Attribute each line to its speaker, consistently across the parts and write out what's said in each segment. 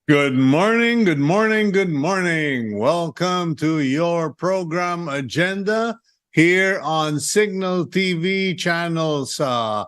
Speaker 1: Good morning, good morning, good morning. Welcome to your program agenda here on Cignal TV channels 8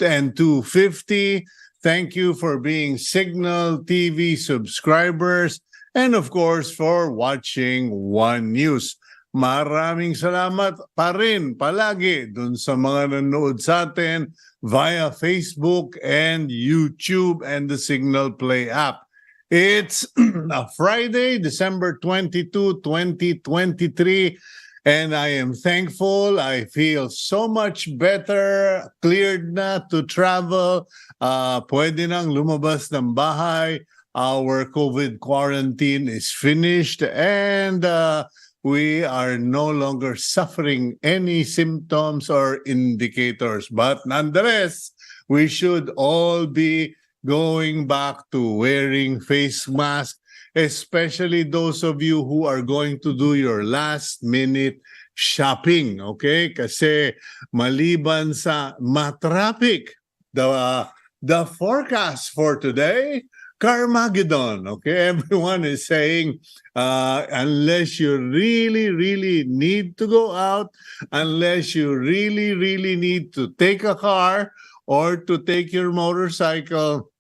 Speaker 1: and 250. Thank you for being Cignal TV subscribers and of course for watching One News. Maraming salamat pa rin palagi dun sa mga nanonood sa atin via Facebook and YouTube and the Cignal Play app. It's a Friday, December 22, 2023, and I am thankful. I feel so much better, cleared na to travel. Pwede nang lumabas ng bahay. Our COVID quarantine is finished, and we are no longer suffering any symptoms or indicators. But nonetheless, we should all be going back to wearing face mask, especially those of you who are going to do your last minute shopping, okay? Kasi maliban sa matraffic, the forecast for today, Carmageddon, okay? Everyone is saying, unless you really need to go out, unless you really need to take a car or to take your motorcycle,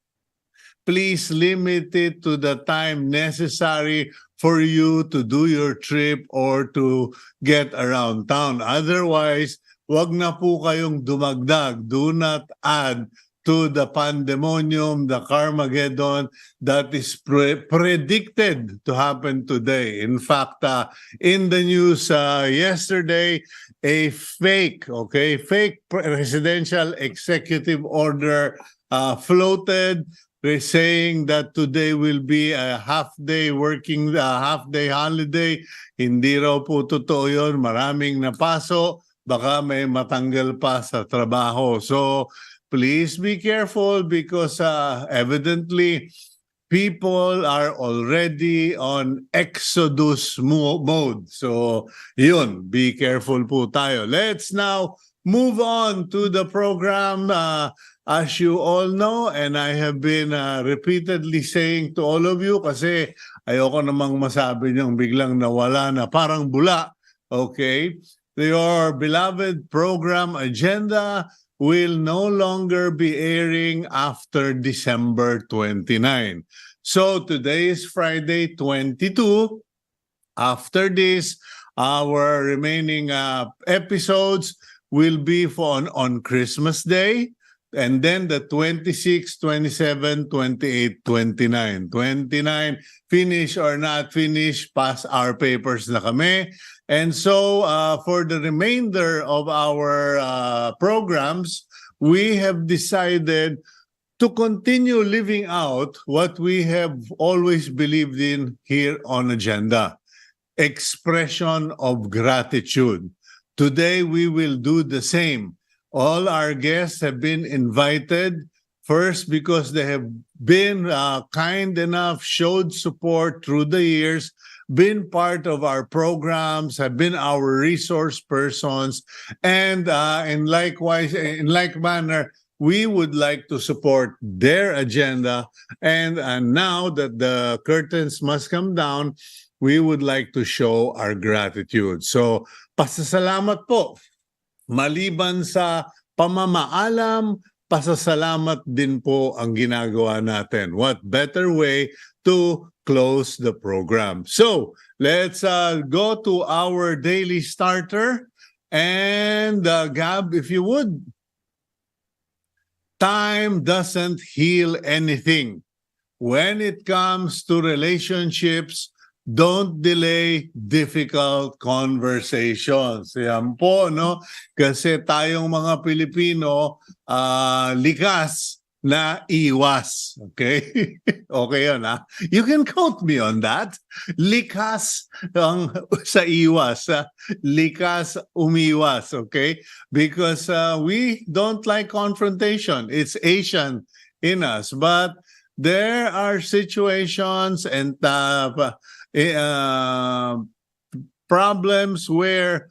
Speaker 1: please limit it to the time necessary for you to do your trip or to get around town. Otherwise, wag na po kayong dumagdag. Do not add to the pandemonium, the Carmageddon that is predicted to happen today. In fact, in the news yesterday, a fake presidential executive order floated, saying that today will be a half-day holiday. Hindi raw po totoo yun. Maraming napaso. Baka may matanggal pa sa trabaho. So, please be careful because evidently, people are already on exodus mode. So, yun, be careful po tayo. Let's now move on to the program. As you all know, and I have been repeatedly saying to all of you, kasi ayoko namang masabi niyang biglang nawala na parang bula, okay? Your beloved program agenda will no longer be airing after December 29. So today is Friday 22. After this, our remaining episodes will be on Christmas Day. And then the 26, 27, 28, 29. 29, finish or not finish, pass our papers na kami. And so for the remainder of our programs, we have decided to continue living out what we have always believed in here on Agenda. Expression of gratitude. Today, we will do the same. All our guests have been invited, first because they have been kind enough, showed support through the years, been part of our programs, have been our resource persons, and in like manner, we would like to support their agenda. And now that the curtains must come down, we would like to show our gratitude. So, pasasalamat po. Maliban sa pamamaalam, pasasalamat din po ang ginagawa natin. What better way to close the program? So, let's go to our daily starter. And Gab, if you would. Time doesn't heal anything. When it comes to relationships, don't delay difficult conversations. Yan po, no? Kasi tayong mga Pilipino, likas na iwas. Okay? Okay yun, ha? You can quote me on that. Likas sa iwas. Likas umiwas. Okay? Because we don't like confrontation. It's Asian in us. But there are situations and problems where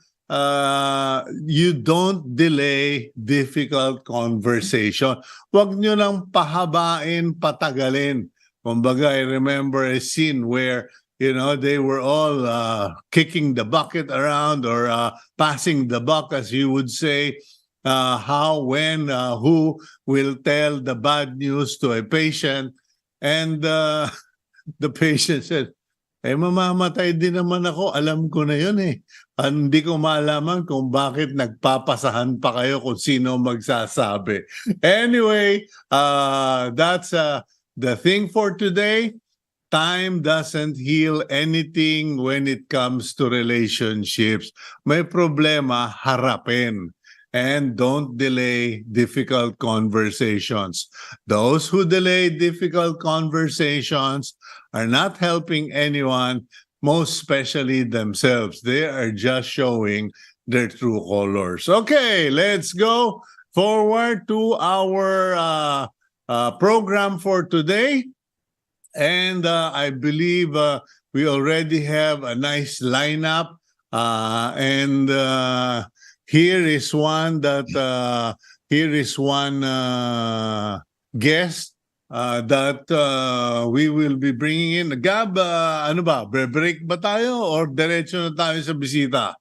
Speaker 1: you don't delay difficult conversation. Huwag nyo lang pahabain, patagalin. Kumbaga, I remember a scene where, they were all kicking the bucket around or passing the buck, as you would say. How, when, who will tell the bad news to a patient. And the patient said, mamamatay din naman ako. Alam ko na yun eh. Hindi ko maalaman kung bakit nagpapasahan pa kayo kung sino magsasabi. Anyway, that's the thing for today. Time doesn't heal anything when it comes to relationships. May problema, harapin. And don't delay difficult conversations. Those who delay difficult conversations are not helping anyone, most especially themselves. They are just showing their true colors. Okay, let's go forward to our program for today. And I believe we already have a nice lineup. Here is one guest that we will be bringing in. Gab, ano ba? Break ba tayo or diretso na tayo sa bisita?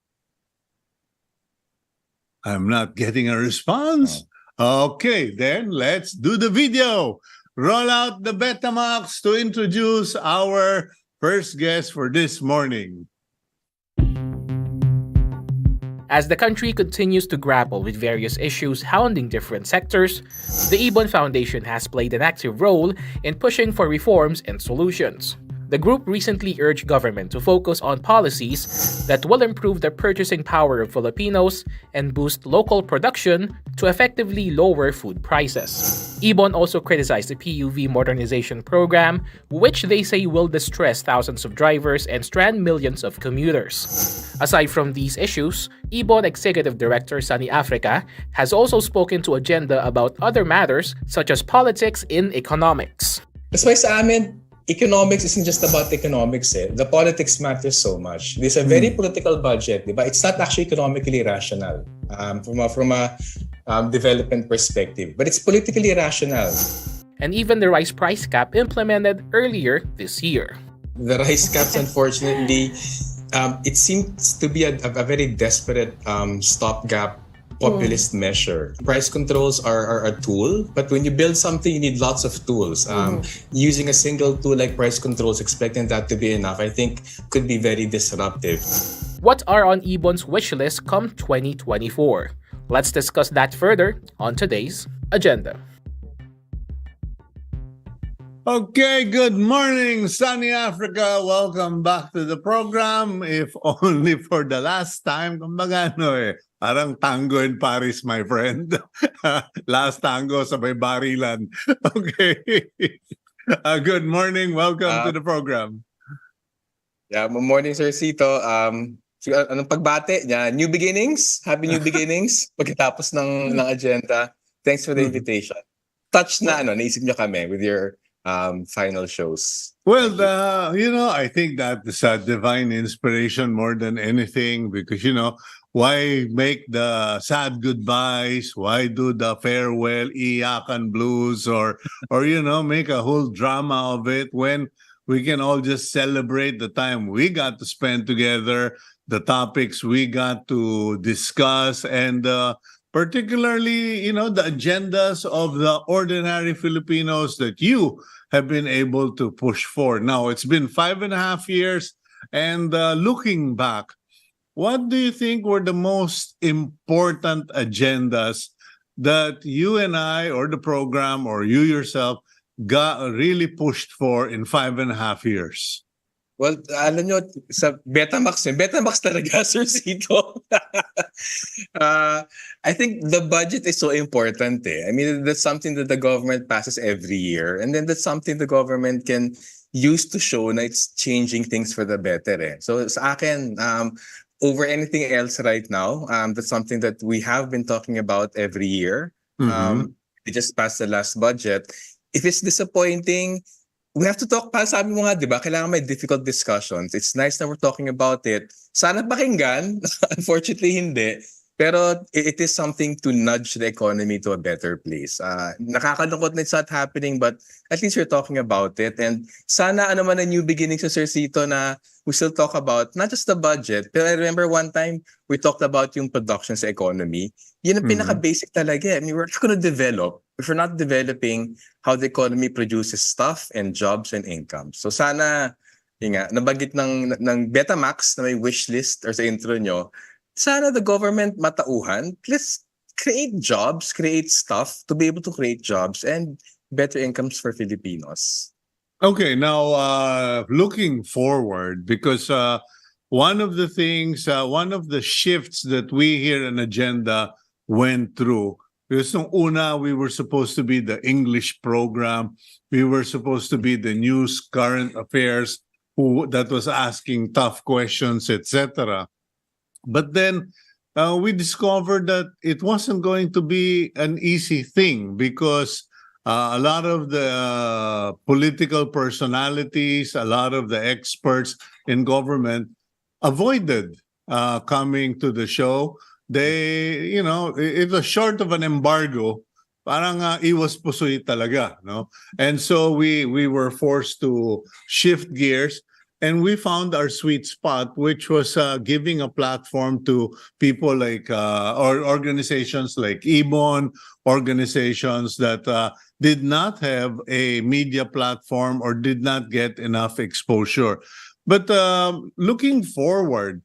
Speaker 1: I'm not getting a response. Okay, then let's do the video. Roll out the Betamax to introduce our first guest for this morning.
Speaker 2: As the country continues to grapple with various issues hounding different sectors, the IBON Foundation has played an active role in pushing for reforms and solutions. The group recently urged government to focus on policies that will improve the purchasing power of Filipinos and boost local production to effectively lower food prices. IBON also criticized the PUV modernization program, which they say will distress thousands of drivers and strand millions of commuters. Aside from these issues, IBON Executive Director Sonny Africa has also spoken to Agenda about other matters such as politics in economics.
Speaker 3: That's why sa amin, economics isn't just about economics. The politics matters so much. This is a very political budget, but it's not actually economically rational from a development perspective. But it's politically rational.
Speaker 2: And even the rice price cap implemented earlier this year.
Speaker 3: The rice caps, unfortunately, it seems to be a very desperate stopgap populist measure. Price controls are a tool, but when you build something, you need lots of tools. Using a single tool like price controls, expecting that to be enough, I think could be very disruptive.
Speaker 2: What are on IBON's wish list come 2024? Let's discuss that further on today's agenda.
Speaker 1: Okay, good morning, Sonny Africa. Welcome back to the program. If only for the last time. Kumbaga parang tango in Paris, my friend. Last tango sabay barilan. Okay. Good morning. Welcome to the program.
Speaker 3: Yeah, good morning, Sir Cito. Anong pagbate? Yeah, new beginnings? Happy new beginnings? Pagkatapos ng agenda. Thanks for the invitation. Touch na, naisip nyo kami with your final shows.
Speaker 1: Well, I think that is a divine inspiration more than anything because, why make the sad goodbyes? Why do the farewell iyakan blues or make a whole drama of it when we can all just celebrate the time we got to spend together, the topics we got to discuss, and particularly, the agendas of the ordinary Filipinos that you have been able to push for. Now, it's been 5.5 years, and looking back, what do you think were the most important agendas that you and I, or the program, or you yourself, got really pushed for in 5.5 years?
Speaker 3: Well, alam nyo, sa Betamax talaga, Sir Cito. I think the budget is so important. I mean, that's something that the government passes every year. And then that's something the government can use to show na it's changing things for the better. So sa akin, over anything else right now, that's something that we have been talking about every year. We just passed the last budget. If it's disappointing, we have to talk, para sabi mo nga, di ba, kailangan may difficult discussions. It's nice that we're talking about it. Sana pakinggan. Unfortunately, hindi. Pero it is something to nudge the economy to a better place. Nakakalungkot na it's not happening, but at least you're talking about it. And sana ano man a new beginning sa Sir Cito na we still talk about not just the budget, pero I remember one time we talked about yung production sa economy. Yun ang pinaka-basic talaga. I mean, we're not gonna develop if we're not developing how the economy produces stuff and jobs and income. So sana, yun nga, nabanggit ng Betamax na may wish list or sa intro nyo, sana the government matauhan, let's create jobs, create stuff to be able to create jobs and better incomes for Filipinos.
Speaker 1: Okay, now looking forward, because one of the things, one of the shifts that we here in Agenda went through, because nung una, we were supposed to be the English program, we were supposed to be the news, current affairs, that was asking tough questions, etc. But then we discovered that it wasn't going to be an easy thing, because a lot of the political personalities, a lot of the experts in government avoided coming to the show. They, it was short of an embargo. Parang iwas pusoy talaga, no? And so we were forced to shift gears. And we found our sweet spot, which was giving a platform to people like, or organizations like IBON, organizations that did not have a media platform or did not get enough exposure. But looking forward,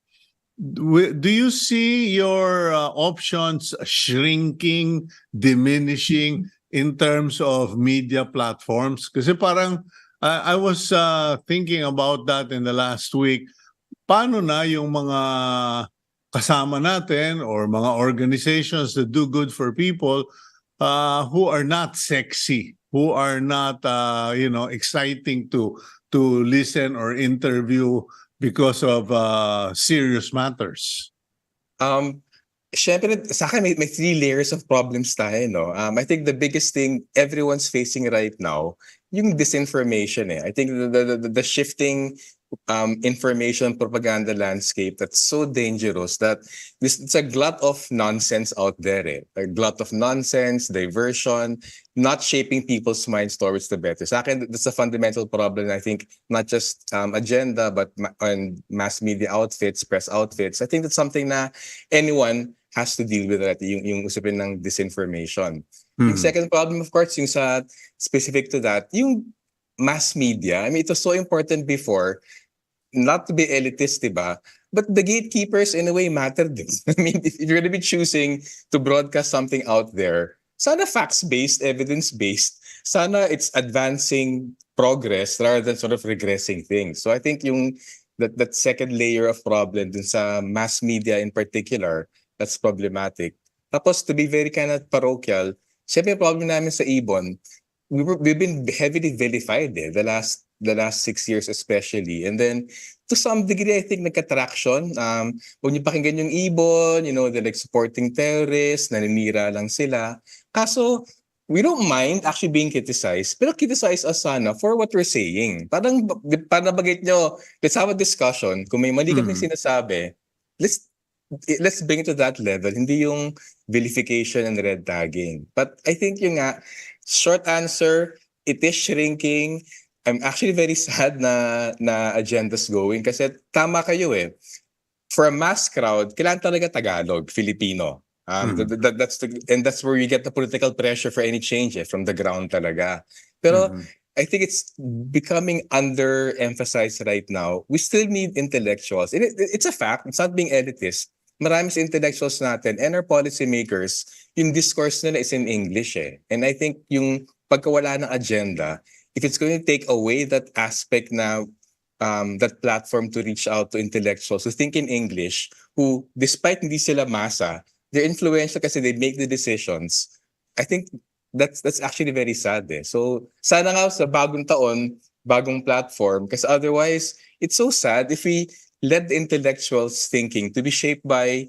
Speaker 1: do you see your options shrinking, diminishing in terms of media platforms? Kasi parang, I was thinking about that in the last week. Paano na yung mga kasama natin or mga organizations that do good for people who are not sexy, who are not exciting to listen or interview because of serious matters?
Speaker 3: Syempre, sa akin may three layers of problems tayo, no? I think the biggest thing everyone's facing right now, yung disinformation. I think the shifting information propaganda landscape that's so dangerous that it's a glut of nonsense out there. A glut of nonsense, diversion, not shaping people's minds towards the better. Sa akin, that's a fundamental problem. I think not just agenda, but on mass media outfits, press outfits. I think that's something na anyone has to deal with, yung usapin ng disinformation. Yung second problem, of course, yung sa specific to that, yung mass media. I mean, it was so important before, not to be elitist, diba? But the gatekeepers in a way matter din. I mean, if you're going to be choosing to broadcast something out there, sana facts-based, evidence-based, sana it's advancing progress rather than sort of regressing things. So I think yung that second layer of problem dun sa mass media in particular, that's problematic. Tapos to be very kind of parochial, siyempre yung problem namin sa IBON, we've been heavily vilified the last 6 years especially. And then to some degree, I think nagka-traction. When you pakinggan yung IBON, they're like supporting terrorists, naninira lang sila. Kaso, we don't mind actually being criticized, pero criticize us sana for what we're saying. Parang bagay nyo, let's have a discussion. Kung may mali kaming sinasabi, let's bring it to that level, hindi yung vilification and red tagging. But I think yung short answer, it is shrinking. I'm actually very sad na agenda's going kasi tama kayo eh. For a mass crowd, kailangan talaga Tagalog, Filipino. That's where you get the political pressure for any change from the ground talaga. Pero I think it's becoming underemphasized right now. We still need intellectuals. It's a fact. It's not being elitist. Marami sa intellectuals natin and our policymakers, yung discourse nila is in English eh. And I think yung pagkawala ng agenda, if it's going to take away that aspect na that platform to reach out to intellectuals who think in English, who despite hindi sila masa, they're influential kasi they make the decisions. I think that's actually very sad eh. So sana nga sa bagong taon, bagong platform, kasi otherwise it's so sad if we let the intellectuals thinking to be shaped by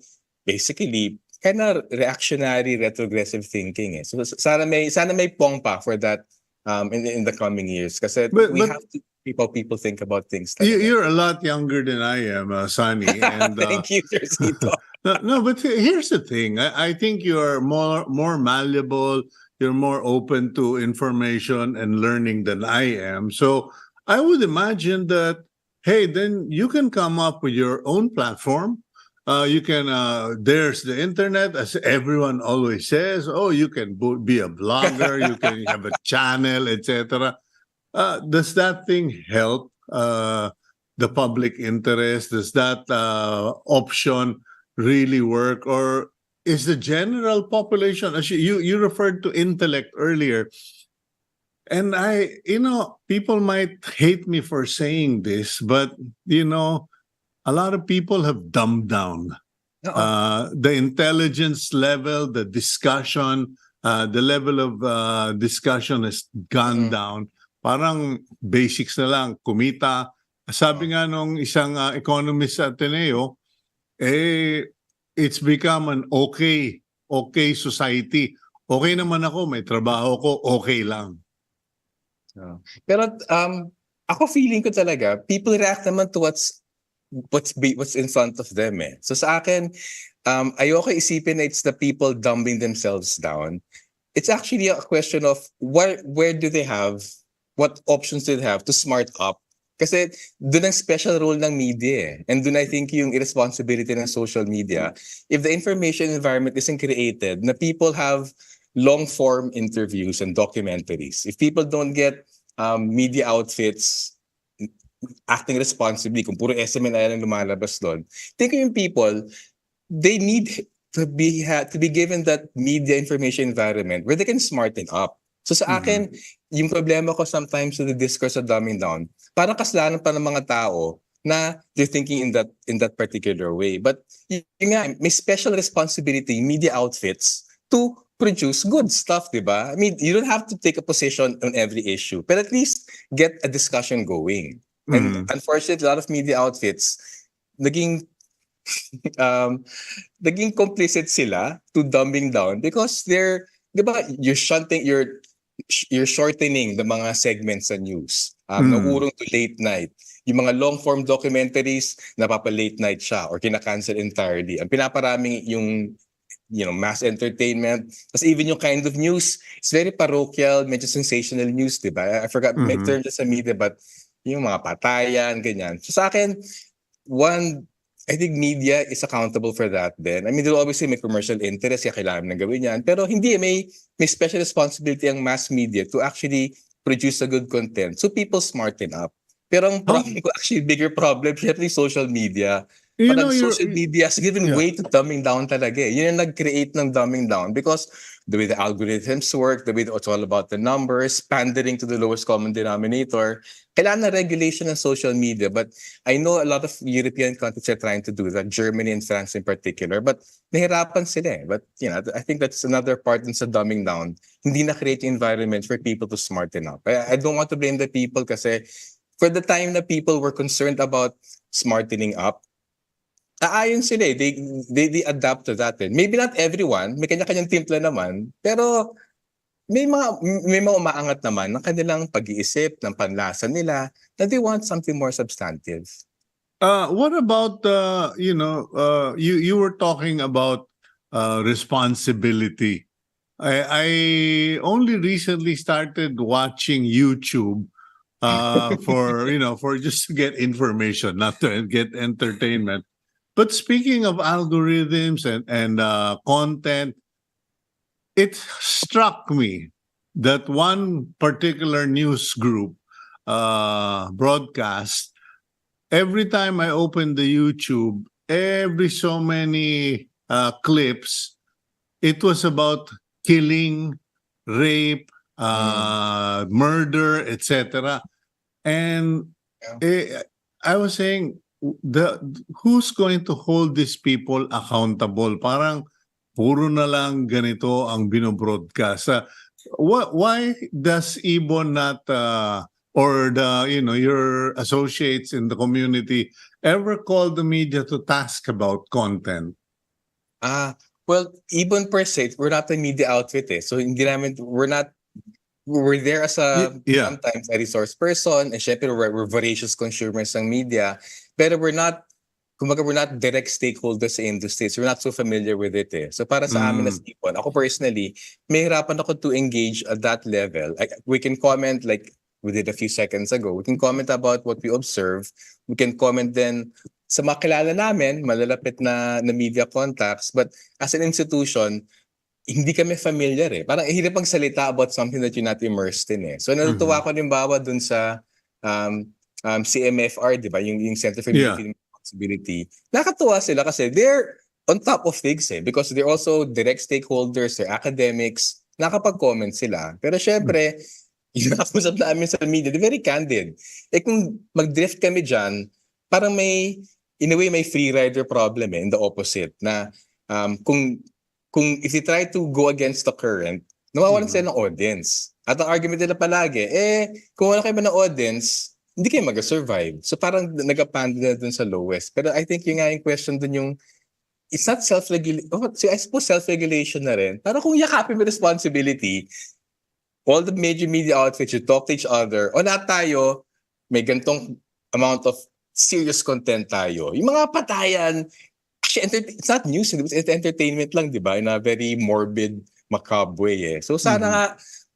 Speaker 3: basically kind of reactionary retrogressive thinking eh. So sana may pongpa for that in the coming years kasi we have to keep how people think about things.
Speaker 1: You're a lot younger than I am, Sonny. And,
Speaker 3: thank you, Sir Cito.
Speaker 1: No, but here's the thing. I think you're more malleable. You're more open to information and learning than I am. So I would imagine that, hey, then you can come up with your own platform. You can. There's the internet, as everyone always says. Oh, you can be a blogger. You can have a channel, etc. Does that thing help the public interest? Does that option really work? Or is the general population, as you referred to intellect earlier, and people might hate me for saying this, but, a lot of people have dumbed down
Speaker 3: Oo.
Speaker 1: the intelligence level, the discussion, the level of discussion has gone
Speaker 3: Mm.
Speaker 1: down. Parang basics na lang, kumita. Sabi nga nung isang economist sa Ateneo, it's become an okay society. Okay naman ako, may trabaho ko, okay lang.
Speaker 3: Pero ako feeling ko talaga, people react naman to what's in front of them eh. So sa akin, ayoko isipin na it's the people dumbing themselves down. It's actually a question of where do they have, what options do they have to smart up? Kasi doon ang special role ng media eh. And doon I think yung irresponsibility ng social media. If the information environment isn't created, na people have long-form interviews and documentaries, if people don't get media outfits acting responsibly, kung puro SMN na lang lumalabas doon, think yung people, they need to be given that media information environment where they can smarten up. So sa akin, yung problema ko sometimes with the discourse of dumbing down, parang kasalanan pa ng mga tao na they're thinking in that particular way. But yun nga, may special responsibility, media outfits, to produce good stuff, di ba? I mean, you don't have to take a position on every issue, but at least get a discussion going. And unfortunately, a lot of media outfits, naging complicit sila to dumbing down because they're, di ba, you're shortening the mga segments sa news. Naurong to late night. Yung mga long-form documentaries, napapa-late night siya or kina-cancel entirely. Ang pinaparaming yung mass entertainment. Kasi even yung kind of news, it's very parochial, medyo sensational news, di ba? I forgot my term sa media, but yung mga patayan, ganyan. So sa akin, I think media is accountable for that then. I mean, they'll always say may commercial interest, kaya kailangan na gawin yan. Pero hindi, may special responsibility ang mass media to actually produce a good content so people smarten up. Pero ang problem ko, actually, bigger problem, syempre social media. Parang social media has given way to dumbing down talaga eh. Yun yung nag-create ng dumbing down because the way the algorithms work, the way it's all about the numbers, pandering to the lowest common denominator, kailangan na regulation ng social media. But I know a lot of European countries are trying to do that, Germany and France in particular, but nahirapan sila eh. But I think that's another part in sa dumbing down. Hindi na create environment for people to smarten up. I don't want to blame the people kasi for the time na people were concerned about smartening up, aayon sila eh. They adapt to that eh. Maybe not everyone, may kanya-kanyang timpla naman, pero may mga umaangat naman ng kanilang pag-iisip, ng panlasa nila, that they want something more substantive.
Speaker 1: What about you were talking about responsibility. I only recently started watching YouTube for just to get information, not to get entertainment. But speaking of algorithms and content, it struck me that one particular news group broadcast, every time I open the YouTube, every so many clips, it was about killing, rape, murder, etc. And I was saying, who's going to hold these people accountable? Parang puro na lang ganito ang binobroadcast. Why does IBON not or your associates in the community ever call the media to task about content?
Speaker 3: Well, IBON per se, we're not a media outfit eh. So hindi namin, we're there as sometimes a resource person, and syempre we're voracious consumers ng media, pero we're not kumbaga we're not direct stakeholders sa industry, so we're not so familiar with it eh. So para sa amin as IBON, ako personally, may hirapan ako to engage at that level. Like, we can comment like we did a few seconds ago. We can comment about what we observe. We can comment then sa mga kilala namin, malalapit na media contacts. But as an institution, hindi kami familiar eh. Parang hirap magsalita about something that you're not immersed in eh. So natutuwa ko rin bawa dun sa CMFR, di ba? Yung Center for
Speaker 1: Yeah.
Speaker 3: Film Responsibility. Nakatuwa sila kasi they're on top of things eh. Because they're also direct stakeholders, they're academics. Nakapag-comment sila. Pero syempre, yung nakakusap namin sa media, they're very candid. Eh kung mag-drift kami dyan, parang may, in a way, may free rider problem eh, in the opposite. Na kung if you try to go against the current, nawawalan sila ng audience. At ang argument nila palagi, kung wala kayo ba ng audience, hindi kayo mag-survive. So parang nag-abandon na dun sa lowest. Pero I think yung nga yung question dun yung, it's not self-regulation. I suppose self-regulation na rin. Parang kung yakapin mo responsibility, all the major media outfits, you talk to each other, o lahat tayo, may gantong amount of serious content tayo. Yung mga patayan, actually, it's not news, it's entertainment lang, di ba? In a very morbid, macabre way eh. So sana nga,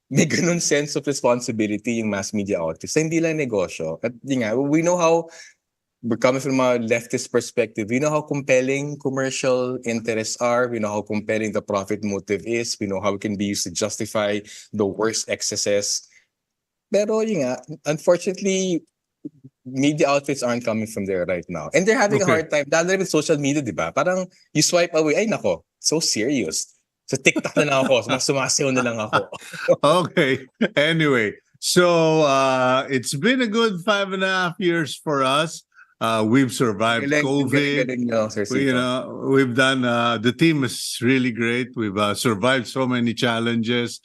Speaker 3: may ganun sense of responsibility yung mass media outlets. Hindi lang negosyo. At yun nga, we know how, we're coming from a leftist perspective, we know how compelling commercial interests are, we know how compelling the profit motive is, we know how it can be used to justify the worst excesses. Pero yun nga, unfortunately, media outfits aren't coming from there right now. And they're having a hard time, lalo na with social media, di ba? Parang you swipe away, ay nako, so serious. So TikTok na lang ako, sumasayaw na lang ako.
Speaker 1: Okay. Anyway, so it's been a good 5.5 years for us. We've survived COVID.
Speaker 3: Galing nyo, Sir Cito.
Speaker 1: You know, we've done. The team is really great. We've survived so many challenges,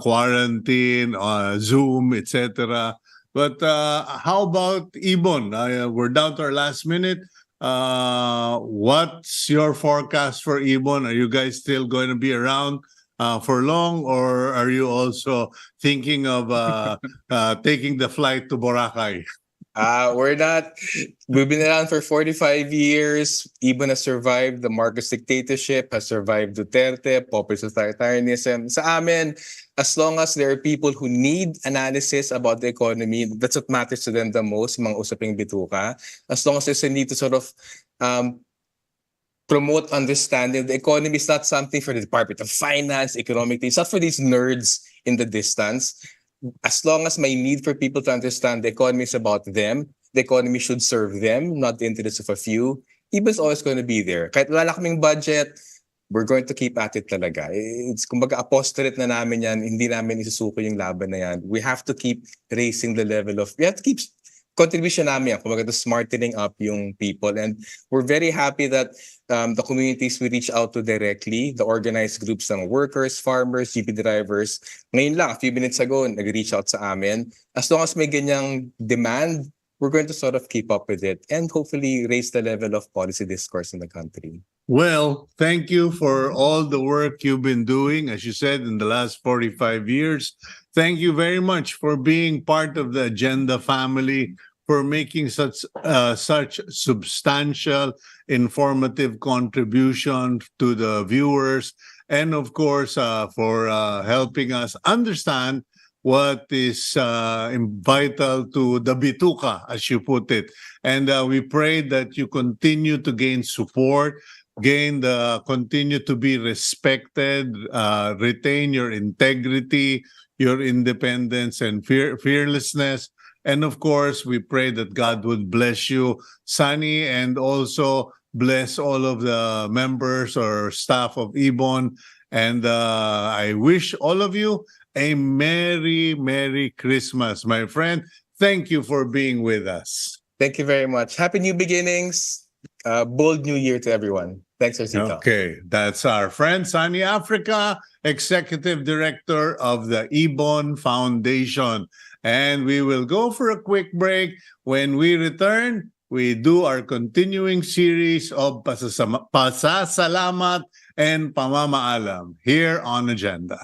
Speaker 1: quarantine, Zoom, etc. But how about IBON? We're down to our last minute. What's your forecast for IBON? Are you guys still going to be around for long, or are you also thinking of taking the flight to Boracay?
Speaker 3: We're not. We've been around for 45 years. IBON has survived the Marcos dictatorship, has survived Duterte, populist authoritarianism. Sa amin, as long as there are people who need analysis about the economy, that's what matters to them the most, mga usaping bituka. As long as there's a need to sort of promote understanding, the economy is not something for the Department of Finance, economic things. It's not for these nerds in the distance. As long as may need for people to understand the economy is about them, the economy should serve them, not the interests of a few, IBON's always going to be there. Kahit wala kaming budget, we're going to keep at it talaga. It's kumbaga apostolate na namin yan, hindi namin isusuko yung laban na yan. We have to keep raising the level of, we have to keep contribution namin yan, kumbaga to smartening up yung people. And we're very happy that the communities we reach out to directly, the organized groups ng workers, farmers, jeepney drivers, ngayon lang, a few minutes ago, nag-reach out sa amin. As long as may ganyang demand, we're going to sort of keep up with it and hopefully raise the level of policy discourse in the country.
Speaker 1: Well, thank you for all the work you've been doing, as you said, in the last 45 years. Thank you very much for being part of the Agenda family, for making such substantial, informative contribution to the viewers, and of course, for helping us understand what is vital to the bituka, as you put it. And we pray that you continue to gain support, continue to be respected, retain your integrity, your independence and fearlessness. And of course, we pray that God would bless you, Sonny, and also bless all of the members or staff of IBON. And I wish all of you a Merry, Merry Christmas, my friend. Thank you for being with us.
Speaker 3: Thank you very much. Happy new beginnings. Bold new year to everyone. Thanks, Sir Cito.
Speaker 1: Okay, that's our friend Sonny Africa, Executive Director of the IBON Foundation. And we will go for a quick break. When we return, we do our continuing series of pasasalamat and pamamaalam here on Agenda.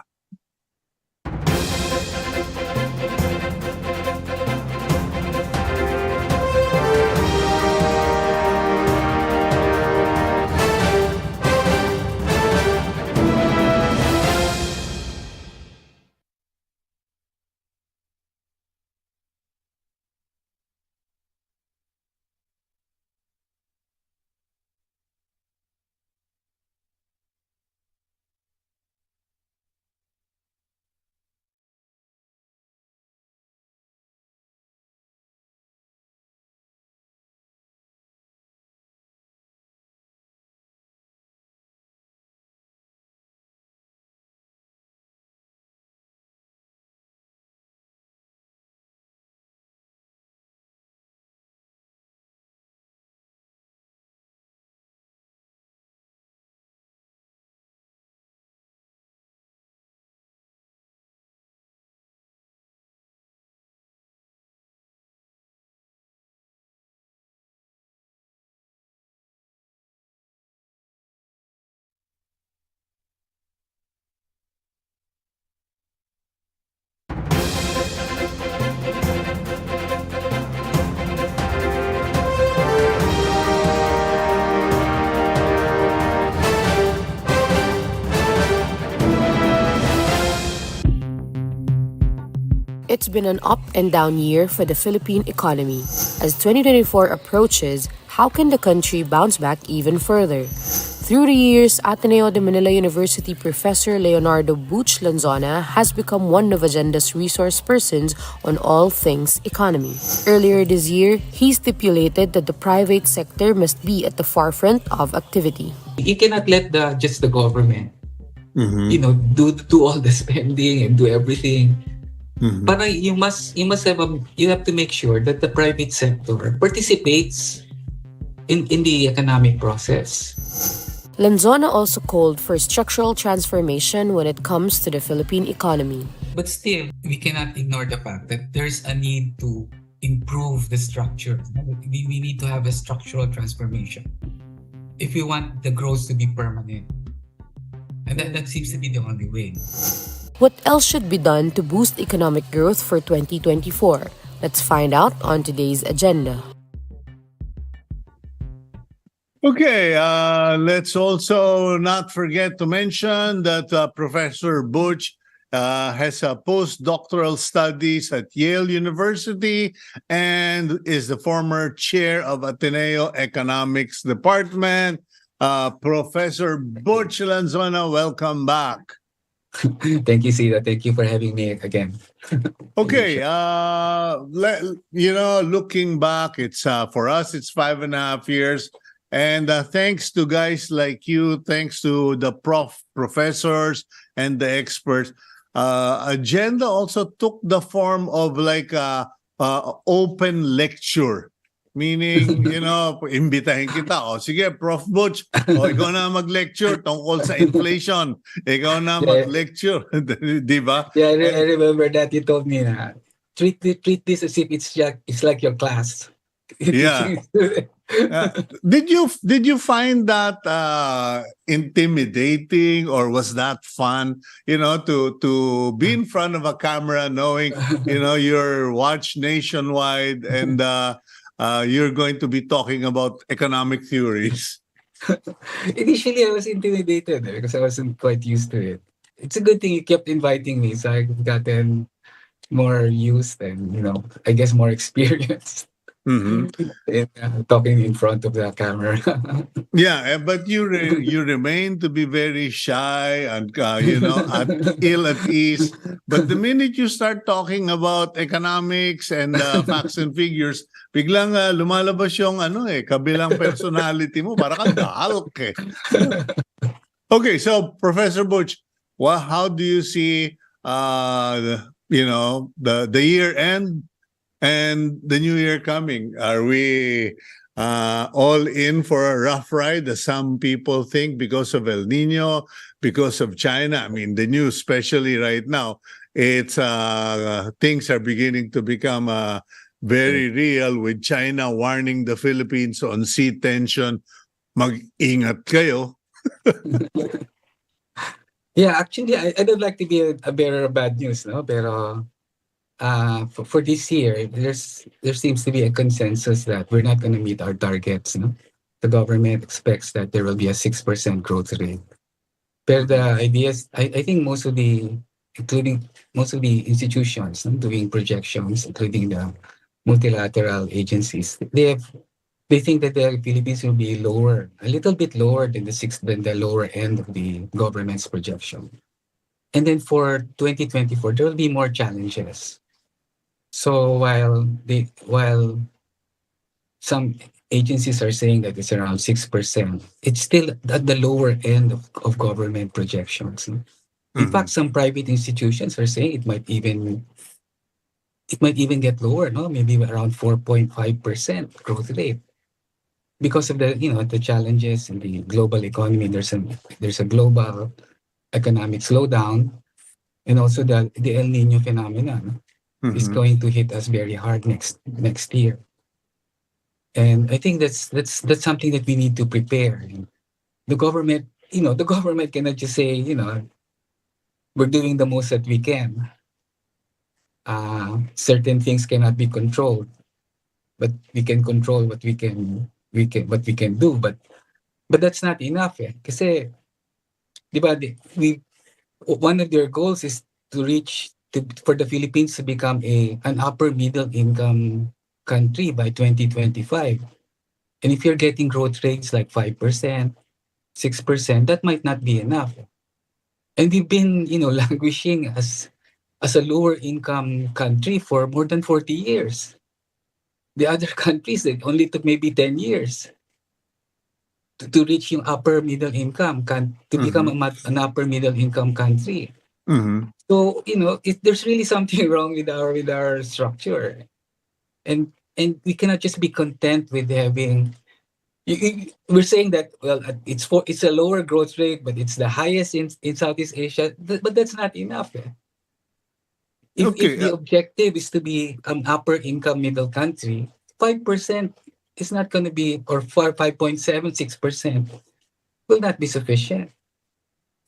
Speaker 4: has been an up and down year for the Philippine economy. As 2024 approaches, how can the country bounce back even further? Through the years, Ateneo de Manila University Professor Leonardo Lanzona has become one of Agenda's resource persons on all things economy. Earlier this year, he stipulated that the private sector must be at the forefront of activity.
Speaker 5: You cannot let just the government, do all the spending and do everything. But you have to make sure that the private sector participates in the economic process.
Speaker 4: Lanzona also called for structural transformation when it comes to the Philippine economy.
Speaker 5: But still, we cannot ignore the fact that there's a need to improve the structure. We need to have a structural transformation if we want the growth to be permanent. And that seems to be the only way.
Speaker 4: What else should be done to boost economic growth for 2024? Let's find out on today's agenda.
Speaker 1: Okay, let's also not forget to mention that Professor Butch has a postdoctoral studies at Yale University and is the former chair of Ateneo Economics Department. Professor Butch Lanzona, welcome back.
Speaker 5: Thank you, Cito. Thank you for having me again.
Speaker 1: Okay, looking back, it's for us, it's 5.5 years. And thanks to guys like you, thanks to the professors and the experts, Agenda also took the form of like a open lecture. Meaning, imbitahin kita. O sige, Prof. Butch, ikaw na mag-lecture tungkol sa inflation. Ikaw na mag-lecture. Di ba?
Speaker 5: Yeah, I remember that you told me na treat this as if it's like your class.
Speaker 1: Yeah. Did you find that intimidating, or was that fun? To be in front of a camera, knowing you're watched nationwide, and you're going to be talking about economic theories.
Speaker 5: Initially, I was intimidated because I wasn't quite used to it. It's a good thing you kept inviting me, so I've gotten more used and I guess more experience. In, talking in front of the camera.
Speaker 1: Yeah, but you remain to be very shy and ill at ease. But the minute you start talking about economics and facts and figures, biglang lumalabas yung kabilang personality mo, para kang Hulk eh. Okay, so Professor Butch, how do you see the year end and the new year coming? Are we all in for a rough ride, as some people think, because of El Nino, because of China? I mean, the news, especially right now, it's things are beginning to become very real, with China warning the Philippines on sea tension. Mag-ingat kayo.
Speaker 5: Yeah, actually, I don't like to be a bearer of bad news, no? Pero for this year, there seems to be a consensus that we're not going to meet our targets. No? The government expects that there will be a 6% growth rate. But the ideas, I think most of the institutions doing projections, including the multilateral agencies, they think that the Philippines will be lower, a little bit lower than the lower end of the government's projection. And then for 2024, there will be more challenges. So while some agencies are saying that it's around 6%, it's still at the lower end of government projections. In fact, some private institutions are saying it might even get lower, no? Maybe around 4.5% growth rate, because of the challenges in the global economy. There's a global economic slowdown, and also the El Nino phenomenon is going to hit us very hard next year. And I think that's something that we need to prepare. The government cannot just say, we're doing the most that we can. Certain things cannot be controlled, but we can control what we can do. But that's not enough. Kasi, di ba, one of their goals is to reach for the Philippines to become an upper middle income country by 2025. And if you're getting growth rates like 5%, 6%, that might not be enough. And we've been, languishing as a lower income country for more than 40 years. The other countries, it only took maybe 10 years to reach yung upper middle income, to become an upper middle income country.
Speaker 1: Mhm.
Speaker 5: So, there's really something wrong with our structure. And we cannot just be content with having, we're saying that, well, it's a lower growth rate, but it's the highest in Southeast Asia. But that's not enough. If
Speaker 1: Okay.
Speaker 5: the objective is to be an upper income middle country, 5% is not going to be, or 5.76% will not be sufficient.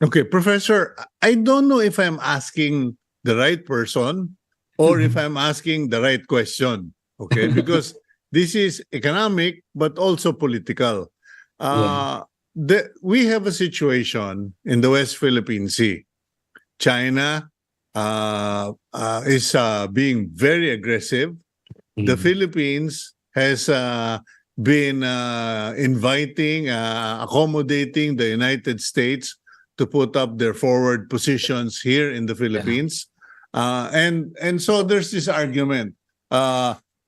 Speaker 1: Okay, Professor, I don't know if I'm asking the right person or if I'm asking the right question. Okay, because this is economic but also political.
Speaker 5: Yeah.
Speaker 1: We have a situation in the West Philippine Sea. China is being very aggressive. The
Speaker 5: Mm.
Speaker 1: Philippines has been inviting, accommodating the United States to put up their forward positions here in the Philippines. And so there's this argument.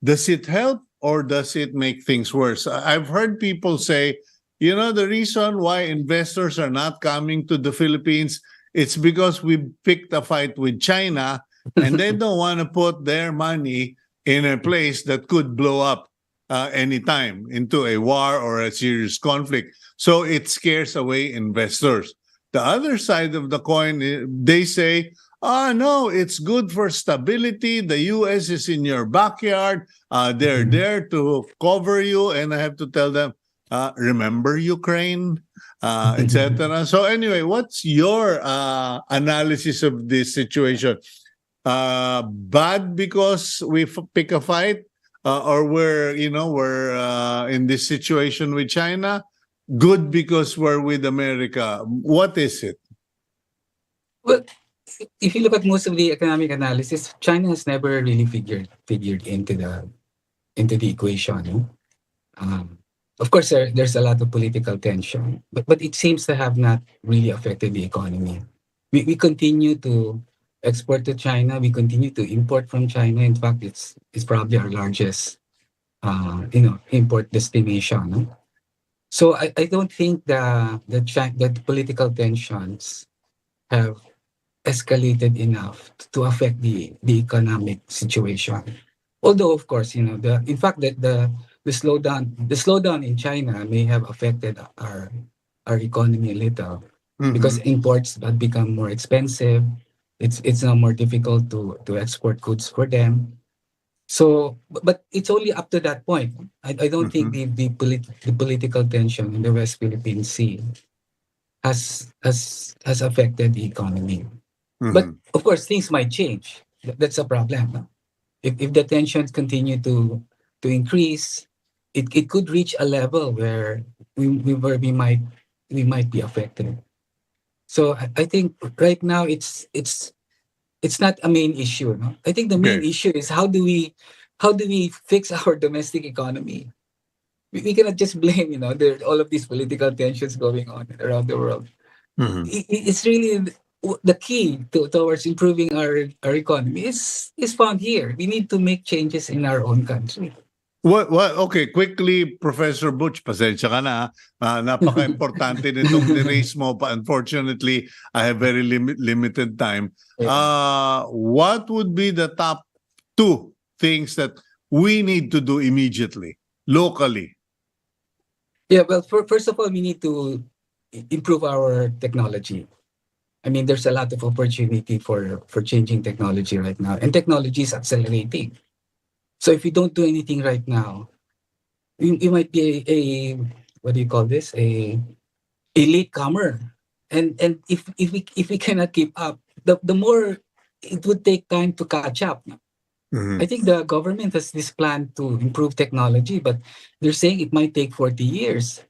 Speaker 1: Does it help or does it make things worse? I've heard people say, the reason why investors are not coming to the Philippines, it's because we picked a fight with China and they don't want to put their money in a place that could blow up anytime into a war or a serious conflict. So it scares away investors. The other side of the coin, they say, no, it's good for stability. The U.S. is in your backyard. They're there to cover you. And I have to tell them, remember Ukraine, etc. So anyway, what's your analysis of this situation? Bad because we pick a fight, or we're in this situation with China. Good because we're with America. What is it?
Speaker 5: Well, if you look at most of the economic analysis, China has never really figured into the equation. No? Of course, there's a lot of political tension, but it seems to have not really affected the economy. We continue to export to China. We continue to import from China. In fact, it's probably our largest, import destination. No? So I don't think that the political tensions have escalated enough to affect the economic situation. Although, of course, in fact that the slowdown in China may have affected our economy a little, because imports have become more expensive. It's now more difficult to export goods for them. So, but it's only up to that point. I don't think the political tension in the West Philippine Sea has affected the economy. But of course, things might change. That's a problem. No? If the tensions continue to increase, it could reach a level where we might be affected. So I think right now it's not a main issue. No? I think the main
Speaker 1: Okay.
Speaker 5: issue is how do we fix our domestic economy? We cannot just blame there all of these political tensions going on around the world. It's really the key towards improving our economy is found here. We need to make changes in our own country.
Speaker 1: Okay, quickly, Professor Butch, pasensya ka na. Napaka-importante nitong ni-raise mo. Unfortunately, I have very limited time. What would be the top 2 things that we need to do immediately, locally?
Speaker 5: Yeah, well, first of all, we need to improve our technology. I mean, there's a lot of opportunity for changing technology right now, and technology is accelerating. So if we don't do anything right now, we might be a what do you call this? A latecomer. And if we cannot keep up, the more it would take time to catch up. I think the government has this plan to improve technology, but they're saying it might take 40 years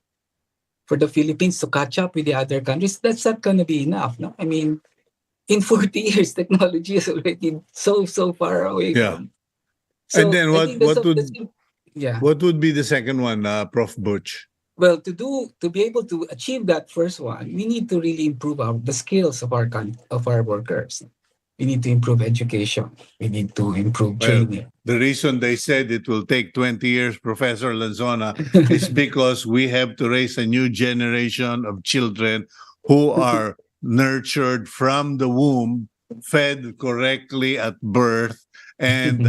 Speaker 5: for the Philippines to catch up with the other countries. That's not going to be enough. No, I mean, in 40 years, technology is already so far away
Speaker 1: Yeah.
Speaker 5: from.
Speaker 1: And then
Speaker 5: I think that's yeah.
Speaker 1: what would be the second one, Prof. Butch?
Speaker 5: Well, to be able to achieve that first one, we need to really improve the skills of our workers. We need to improve education. We need to improve
Speaker 1: Well,
Speaker 5: training.
Speaker 1: the reason they said it will take 20 years, Professor Lanzona, is because we have to raise a new generation of children who are nurtured from the womb, fed correctly at birth, and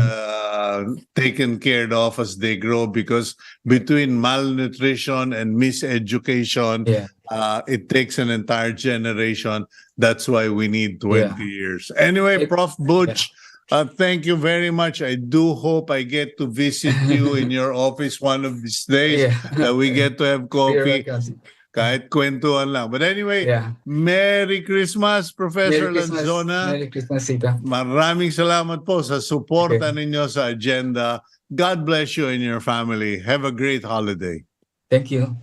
Speaker 1: taken care of as they grow, because between malnutrition and miseducation,
Speaker 5: Yeah.
Speaker 1: it takes an entire generation. That's why we need 20
Speaker 5: Yeah.
Speaker 1: years. Anyway, Prof. Butch, thank you very much. I do hope I get to visit you in your office one of these days.
Speaker 5: Yeah.
Speaker 1: We get to have coffee.
Speaker 5: You're welcome.
Speaker 1: Kahit kwentuhan lang. But anyway,
Speaker 5: Yeah.
Speaker 1: Merry Christmas, Professor
Speaker 5: Merry Christmas.
Speaker 1: Lanzona.
Speaker 5: Merry Christmas, Cito.
Speaker 1: Maraming salamat po sa suporta ninyo sa agenda. God bless you and your family. Have a great holiday.
Speaker 5: Thank you.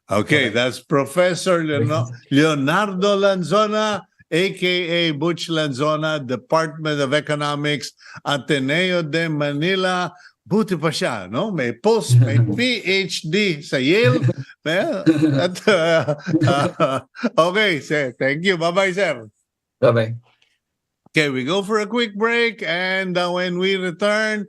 Speaker 1: Okay, that's Professor Leonardo Lanzona, aka Butch Lanzona, Department of Economics, Ateneo de Manila. Buti pa siya, no? May PhD sa Yale. Okay, sir. Thank you. Bye-bye, sir.
Speaker 5: Bye-bye.
Speaker 1: Okay, we go for a quick break, and when we return,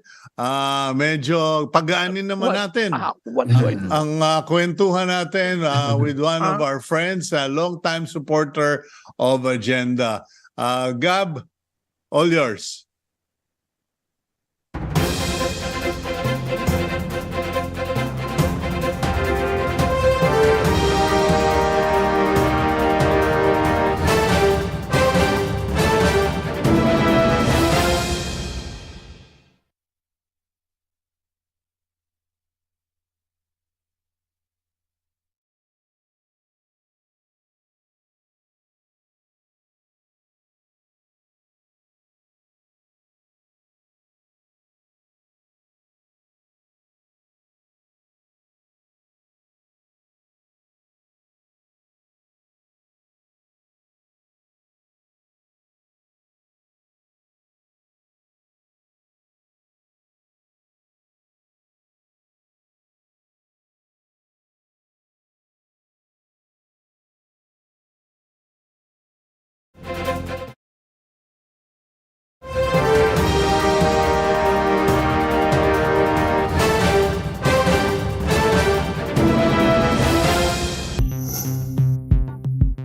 Speaker 1: medyo pagaanin naman natin ang kwentuhan natin with one of our friends, a long-time supporter of Agenda. Gab, all yours.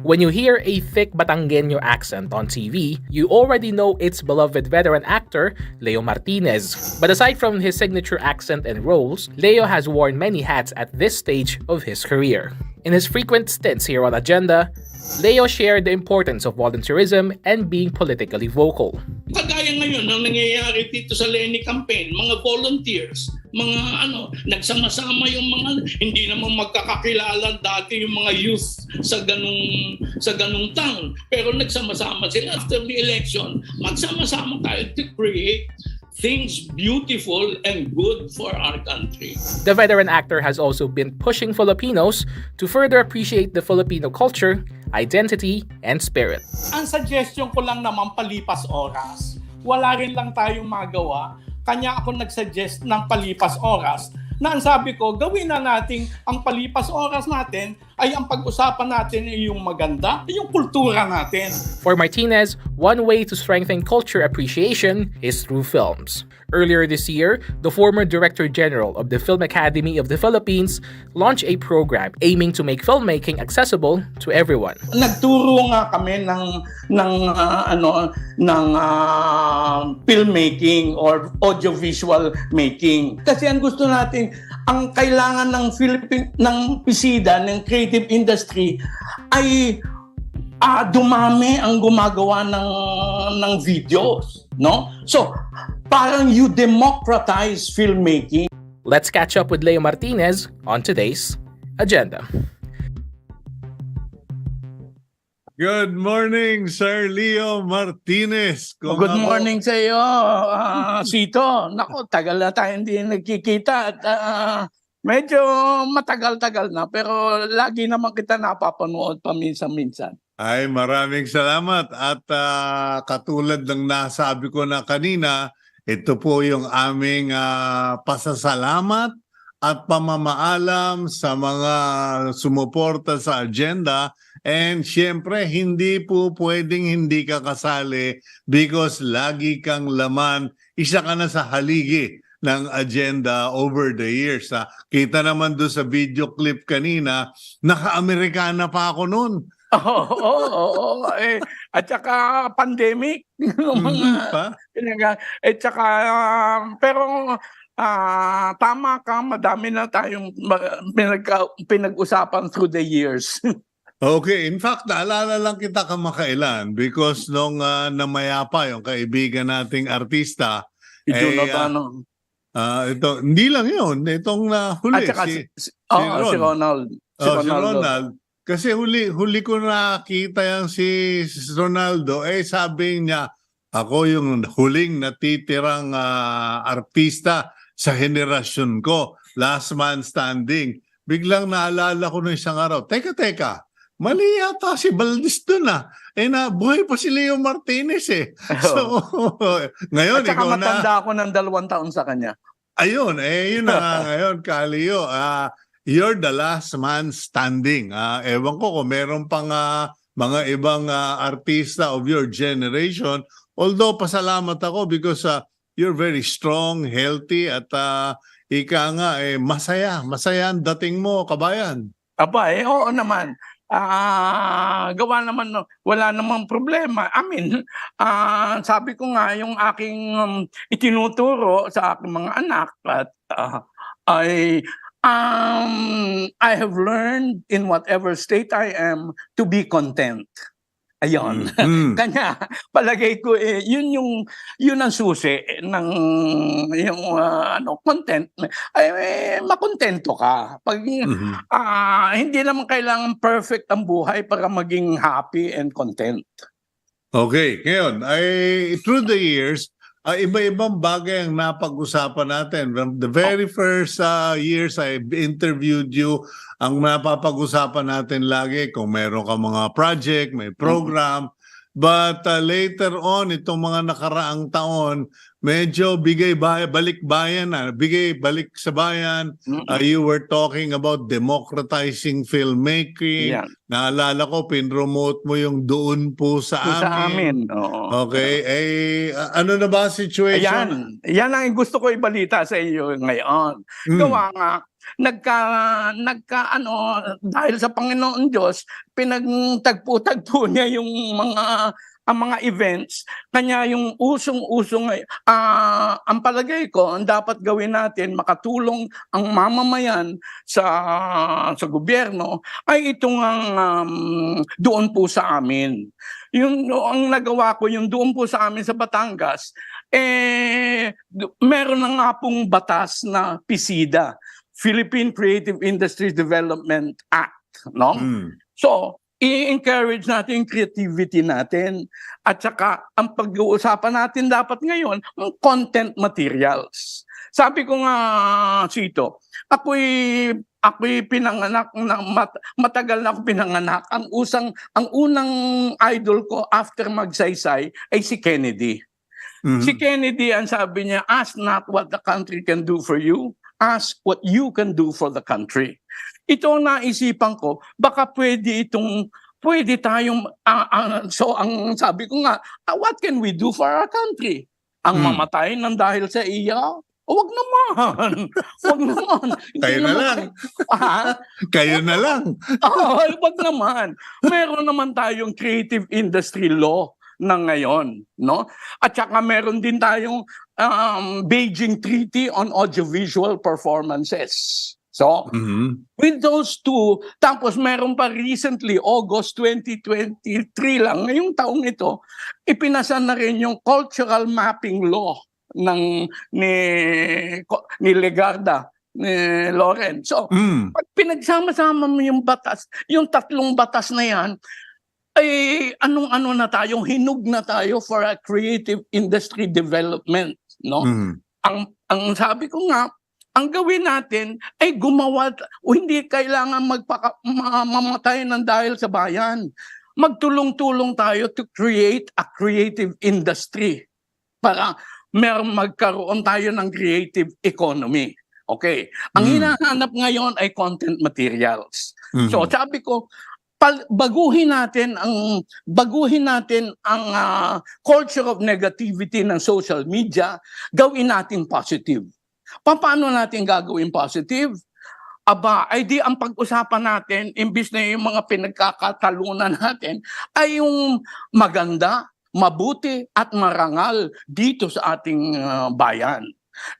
Speaker 2: When you hear a thick Batangueño accent on TV, you already know it's beloved veteran actor Leo Martinez. But aside from his signature accent and roles, Leo has worn many hats at this stage of his career. In his frequent stints here on Agenda, Leo shared the importance of volunteerism and being politically vocal.
Speaker 6: Kagaya ngayon ang nangyayari dito sa Lenny campaign, mga volunteers, mga nagsama-sama yung mga hindi naman magkakakilala dati yung mga youth sa ganung town, pero nagsama-sama sila after the election. Magsama-sama tayo to create things beautiful and good for our country.
Speaker 2: The veteran actor has also been pushing Filipinos to further appreciate the Filipino culture, identity, and spirit.
Speaker 7: Ang suggestion ko lang naman palipas oras. Wala rin lang tayong magawa. Kanya ako nagsuggest ng palipas oras na ang sabi ko, gawin na natin ang palipas oras natin ay ang pag-usapan natin ay yung maganda, yung kultura natin.
Speaker 2: For Martinez, one way to strengthen culture appreciation is through films. Earlier this year, the former Director General of the Film Academy of the Philippines launched a program aiming to make filmmaking accessible to everyone.
Speaker 7: Nagturo nga kami ng filmmaking or audiovisual making. Kasi ang gusto natin, ang kailangan ng pisida, ng creative industry ay dumami ang gumagawa ng videos, no? So, parang you democratize filmmaking.
Speaker 2: Let's catch up with Leo Martinez on today's Agenda.
Speaker 1: Good morning, Sir Leo Martinez.
Speaker 7: Good morning sa iyo, Cito. Nako, tagal na tayo hindi nagkikita at
Speaker 6: Medyo matagal-tagal na pero lagi naman kita napapanood paminsan-minsan.
Speaker 1: Ay, maraming salamat. At katulad ng nasabi ko na kanina, ito po yung aming pasasalamat at pamamaalam sa mga sumuporta sa agenda. And syempre, hindi po pwedeng hindi ka kasali because lagi kang laman, isa ka na sa haligi ng agenda over the years. Kita naman doon sa video clip kanina, naka-Amerikana pa ako noon.
Speaker 6: Oo. At saka pandemic.
Speaker 1: Pa?
Speaker 6: Saka, pero tama ka, madami na tayong pinag-usapan through the years.
Speaker 1: Okay, in fact, naalala lang kita kamakailan because nung namayapa yung kaibigan nating artista, ito, hindi lang yun, itong huli,
Speaker 6: At saka
Speaker 1: si
Speaker 6: Ronald.
Speaker 1: Si Ronald. Kasi huli ko nakita yan si Ronaldo, sabi niya, ako yung huling natitirang artista sa henerasyon ko, last man standing. Biglang naalala ko ng isang araw, teka, mali yata si Valdez dun buhay pa si Leo Martinez So, ngayon,
Speaker 6: at saka
Speaker 1: ikaw
Speaker 6: matanda ako ng 2 taon sa kanya.
Speaker 1: Ayun, yun na nga ngayon, Kaleo. You're the last man standing. Ewan ko kung meron pang mga ibang artista of your generation. Although, pasalamat ako because you're very strong, healthy, at ika nga, masaya ang dating mo, kabayan.
Speaker 6: Aba, oo naman. Gawa naman, wala namang problema. Sabi ko nga, yung aking itinuturo sa aking mga anak at I have learned in whatever state I am to be content. Ayon. Kanya palagay ko yun ang susi ng yung content makontento ka. Pag hindi naman kailangan perfect ang buhay para maging happy and content.
Speaker 1: Okay, ngayon through the years iba-ibang bagay ang napag-usapan natin. From the very first years I interviewed you, ang napapag-usapan natin lagi kung meron ka mga project, may program. But later on, itong mga nakaraang taon, medyo balik sa bayan. You were talking about democratizing filmmaking.
Speaker 6: Yeah.
Speaker 1: Naalala ko, pinromote mo yung doon po sa amin.
Speaker 6: Oo.
Speaker 1: Okay, ano na ba situation?
Speaker 6: Yan ang gusto ko ibalita sa iyo ngayon. Gawa nga, dahil sa Panginoon Diyos, pinagtagpo-tagpo niya yung mga events. Kanya yung usong-uso ngayon. Ang palagay ko, ang dapat gawin natin, makatulong ang mamamayan sa gobyerno, ay itong doon po sa amin. Yung ang nagawa ko, yung doon po sa amin sa Batangas, meron na nga pong batas na PISIDA, Philippine Creative Industries Development Act, no? So, i-encourage natin yung creativity natin at saka ang pag-uusapan natin dapat ngayon ang content materials. Sabi ko nga, Cito, ako'y pinanganak matagal na ako pinanganak. Ang unang idol ko after magsaysay ay si Kennedy. Si Kennedy, ang sabi niya, ask not what the country can do for you, ask what you can do for the country. Ito ang naisipan ko, baka pwede tayong, so ang sabi ko nga, what can we do for our country? Ang mamatay ng dahil sa iya? Wag naman. Wag naman.
Speaker 1: Kayo na lang. Kayo na lang.
Speaker 6: Wag naman. Meron naman tayong creative industry law na ngayon, no? At saka meron din tayong Beijing Treaty on Audiovisual Performances. So, with those two, tapos meron pa recently, August 2023 lang, ngayong taong ito, ipinasa na rin yung cultural mapping law ni Legarda, ni Loren. So, pag pinagsama-sama mo yung batas, yung tatlong batas na yan, ay anong-ano na tayo, hinug na tayo for a creative industry development, no? Ang sabi ko nga, ang gawin natin ay gumawa, o hindi kailangan mamatay ng dahil sa bayan. Magtulong-tulong tayo to create a creative industry para magkaroon tayo ng creative economy. Okay. Ang hinahanap ngayon ay content materials. So sabi ko, baguhin natin ang culture of negativity ng social media, gawin natin positive. Paano natin gagawin positive? Aba, ay di ang pag-usapan natin, imbis na yung mga pinagkakatalunan natin, ay yung maganda, mabuti at marangal dito sa ating bayan.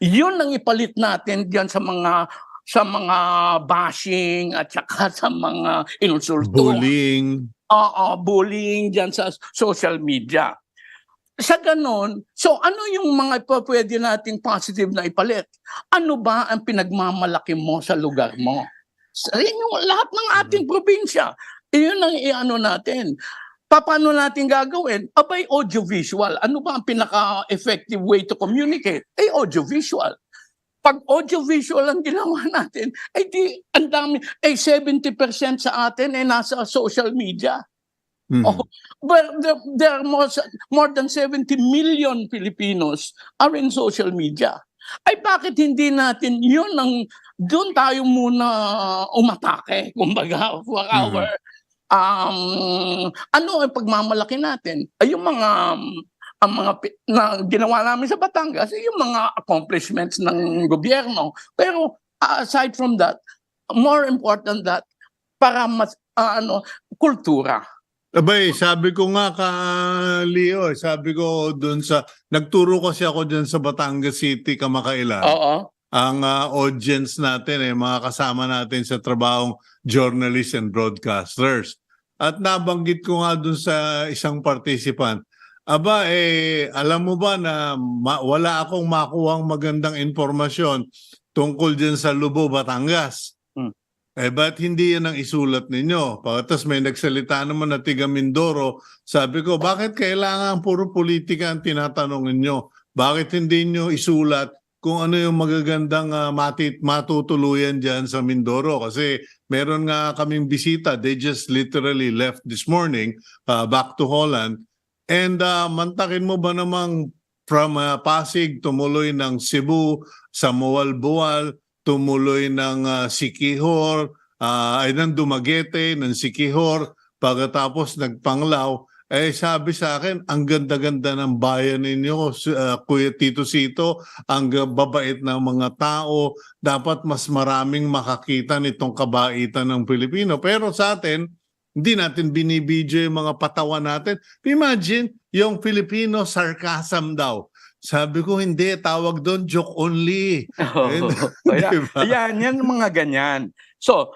Speaker 6: Yun ang ipalit natin diyan sa mga bashing at saka sa mga insulto.
Speaker 1: Bullying.
Speaker 6: Bullying diyan sa social media. Sa ganon, so ano yung mga pwede nating positive na ipalit? Ano ba ang pinagmamalaki mo sa lugar mo? Sa lahat ng ating probinsya, iyon ang iano natin. Paano natin gagawin? Abay, audiovisual. Ano ba ang pinaka-effective way to communicate? Ay, audiovisual. Pag audiovisual ang ginawa natin, ay di, ang dami, ay 70% sa atin ay nasa social media. But there are more than 70 million Filipinos are in social media. Ay bakit hindi natin yun doon tayo muna umatake, kumbaga, for our ano ang pagmamalaki natin? Ay yung ang mga na ginawa namin sa Batangas, ay yung mga accomplishments ng gobyerno. Pero aside from that, more important that para mas kultura.
Speaker 1: Abay, sabi ko nga Leo, sabi ko doon nagturo kasi ako dyan sa Batangas City kamakailan.
Speaker 6: Oo.
Speaker 1: Ang audience natin, mga kasama natin sa trabahong journalists and broadcasters. At nabanggit ko nga doon sa isang participant, aba, alam mo ba na wala akong makuhang magandang informasyon tungkol dyan sa Lubo, Batangas? Ba't hindi yan ang isulat ninyo? Tapos may nagsalita naman na tiga Mindoro. Sabi ko, bakit kailangan puro politika ang tinatanong ninyo? Bakit hindi nyo isulat kung ano yung magagandang matutuluyan dyan sa Mindoro? Kasi meron nga kaming bisita. They just literally left this morning back to Holland. And mantakin mo ba namang from Pasig, tumuloy ng Cebu, sa Mualbual, tumuloy ng Siquijor, ng Dumaguete, ng Siquijor, pagkatapos nagpanglaw, sabi sa akin, ang ganda-ganda ng bayan ninyo, Kuya Tito Cito, ang babait ng mga tao, dapat mas maraming makakita nitong kabaitan ng Pilipino. Pero sa atin, hindi natin binibidyo yung mga patawan natin. Imagine, yung Filipino sarcasm daw. Sabi ko, hindi, tawag doon, joke only.
Speaker 6: Diba? Yan mga ganyan. So,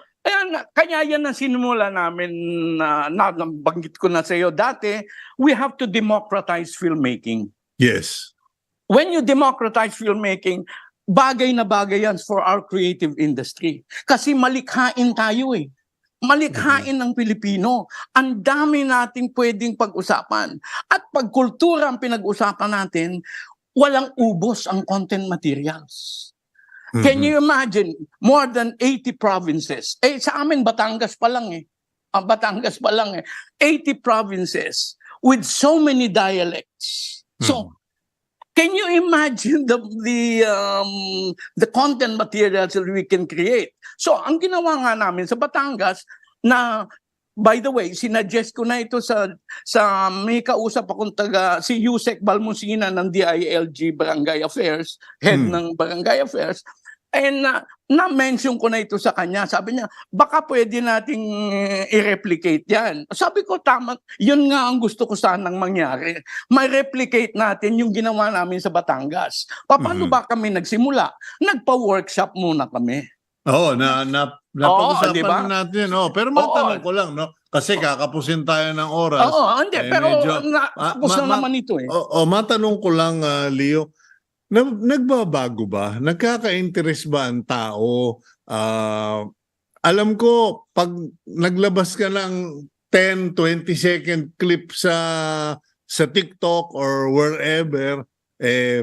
Speaker 6: kaya yan ang sinimula namin na nabanggit ko na sa iyo dati, we have to democratize filmmaking.
Speaker 1: Yes.
Speaker 6: When you democratize filmmaking, bagay na bagay yan for our creative industry. Kasi malikhain tayo Malikhain ng Pilipino. Ang dami nating pwedeng pag-usapan. At pag kultura ang pinag-usapan natin, walang ubos ang content materials. Can you imagine? More than 80 provinces. Sa amin, Batangas pa lang 80 provinces with so many dialects. So, can you imagine the content materials that we can create? So, ang ginawa nga namin sa Batangas na, by the way, sinuggest ko na ito sa may kausap akong si Yusek Balmusina ng DILG Barangay Affairs, head ng Barangay Affairs, and na-mention ko na ito sa kanya. Sabi niya, baka pwede nating i-replicate yan. Sabi ko, tama, yun nga ang gusto ko sanang mangyari. Ma-replicate natin yung ginawa namin sa Batangas. Paano ba kami nagsimula? Nagpa-workshop muna kami.
Speaker 1: Oo, napag-usapan
Speaker 6: diba?
Speaker 1: natin. Pero matanong ko lang, no? Kasi kakapusin tayo ng oras.
Speaker 6: Hindi. Pero gusto naman ito
Speaker 1: matanong ko lang, Leo, nagbabago ba? Nagkaka-interest ba ang tao? Alam ko, pag naglabas ka ng 10-20 second clip sa TikTok or wherever,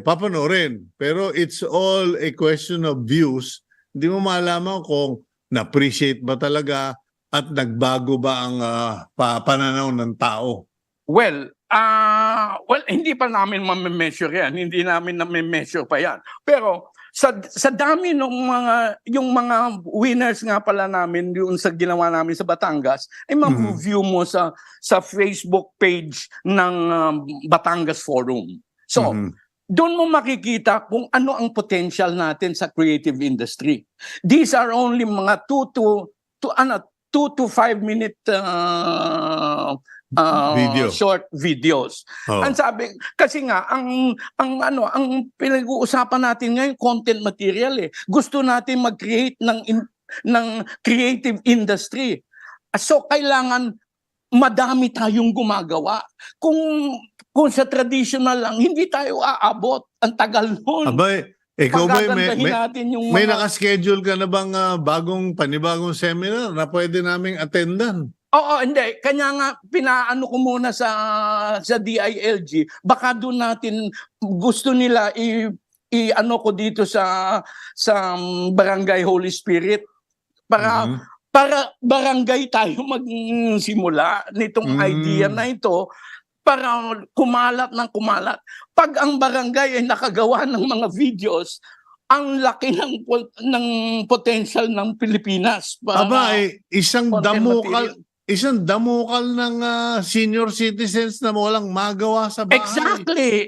Speaker 1: papanoorin. Pero it's all a question of views. Hindi mo malaman kung na-appreciate ba talaga at nagbago ba ang pananaw ng tao.
Speaker 6: Well, hindi pa namin ma-measure yan. Hindi namin na-measure pa yan. Pero sa dami ng yung mga winners nga pala namin yung sa ginawa namin sa Batangas, ay ma-view mo sa Facebook page ng Batangas Forum. So, doon mo makikita kung ano ang potential natin sa creative industry. These are only mga 2 to 5 minute short videos. Ang sabi kasi nga ang pinag-uusapan natin ngayon content material eh. Gusto natin mag-create ng creative industry. So kailangan madami tayong gumagawa. Kung sa traditional lang hindi tayo aabot. Ang tagal noon.
Speaker 1: Abay, ikaw ba may
Speaker 6: mga...
Speaker 1: nakaschedule ka na bang panibagong seminar na pwede naming attendan?
Speaker 6: Oo, hindi. Kanya nga, pinaano ko muna sa DILG. Baka doon natin gusto nila i-ano ko dito sa Barangay Holy Spirit para barangay tayo magsimula nitong idea na ito para kumalat ng kumalat. Pag ang barangay ay nakagawa ng mga videos, ang laki ng potential ng Pilipinas.
Speaker 1: Aba, isang damukal ng senior citizens na walang magawa sa bahay.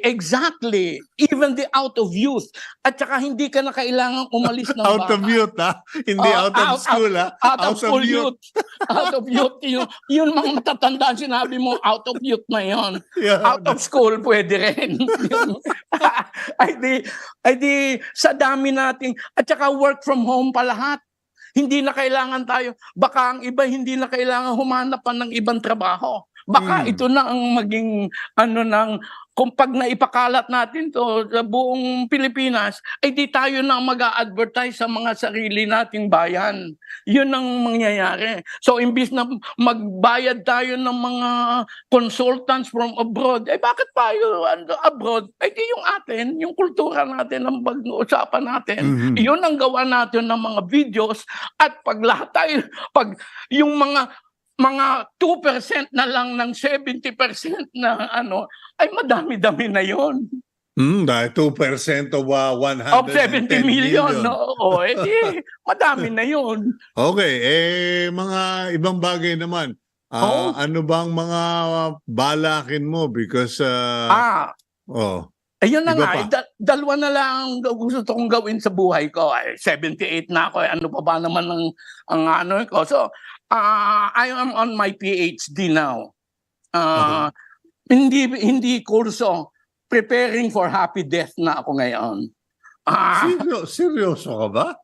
Speaker 6: Exactly. Even the out of youth. At saka hindi ka na kailangan umalis ng bahay.
Speaker 1: Out of youth, ha? Hindi out of school, ha?
Speaker 6: Out of school youth. Out of youth. Yun mga matatanda sinabi mo, out of youth na yun.
Speaker 1: Yeah.
Speaker 6: Out of school, pwede rin. ay di, sa dami nating, at saka work from home pa lahat. Hindi na kailangan tayo, baka ang iba hindi na kailangan humanap pa ng ibang trabaho. Baka ito na ang maging kung pag naipakalat natin to sa buong Pilipinas, ay di tayo na mag-a-advertise sa mga sarili nating bayan. Yun ang mangyayari. So imbis na magbayad tayo ng mga consultants from abroad, ay bakit tayo abroad? Ay di yung atin, yung kultura natin ang pag-uusapan natin. Yun ang gawa natin ng mga videos at pag lahat tayo, pag yung mga 2% na lang ng 70% na ay madami-dami na yon.
Speaker 1: Dahil 2% of 110
Speaker 6: of 70 million. Oo, edi madami na yon.
Speaker 1: Okay, mga ibang bagay naman. Ano bang mga balakin mo? Because,
Speaker 6: ayun na nga, dalawa na lang gusto kong gawin sa buhay ko. 78 na ako, ano pa ba naman ang ko. So, I am on my PhD now. Hindi kurso. Preparing for happy death na ako ngayon.
Speaker 1: Seryoso ka ba?